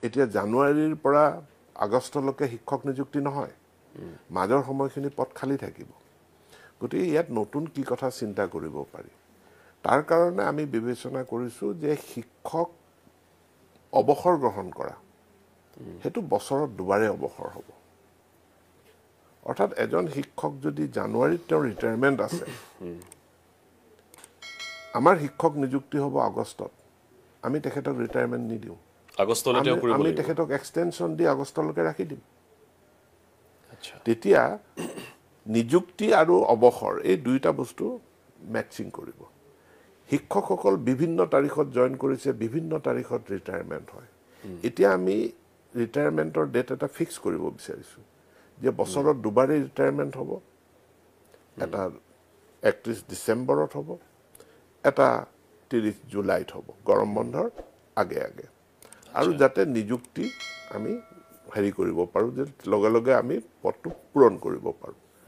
এতিয়া জানুৱাৰীৰ পৰা আগষ্টলৈকে শিক্ষক নিযুক্তি নহয়, মাজৰ সময়খিনি পদ খালী থাকিব। গতিকে ইয়াত নতুন কি কথা চিন্তা কৰিব পাৰি, তাৰ কাৰণে আমি বিবেচনা কৰিছোঁ যে শিক্ষক অৱসৰ গ্ৰহণ কৰা সেইটো বছৰত দুবাৰেই অৱসৰ হ'ব। অৰ্থাৎ এজন শিক্ষক যদি জানুৱাৰীত তেওঁৰ ৰিটায়াৰমেণ্ট আছে, আমাৰ শিক্ষক নিযুক্তি হ'ব আগষ্টত, আমি তেখেতক ৰিটায়াৰমেণ্ট নিদিওঁ, আমি তেখেতক এক্সটেনশ্যন দি আগষ্টলৈকে ৰাখি দিম। তেতিয়া নিযুক্তি আৰু অৱসৰ এই দুইটা বস্তু মেটচিং কৰিব। শিক্ষকসকল বিভিন্ন তাৰিখত জইন কৰিছে, বিভিন্ন তাৰিখত ৰিটায়াৰমেণ্ট হয়। এতিয়া আমি ৰিটায়াৰমেণ্টৰ ডেট এটা ফিক্স কৰিব বিচাৰিছোঁ যে বছৰত দুবাৰেই ৰিটায়াৰমেণ্ট হ'ব, এটা 31 ডিচেম্বৰত হ'ব, এটা 30 জুলাইত হ'ব, গৰম বন্ধৰ আগে আগে। আৰু যাতে নিযুক্তি আমি হেৰি কৰিব পাৰোঁ, যে লগে লগে আমি পদটো পূৰণ কৰিব পাৰোঁ।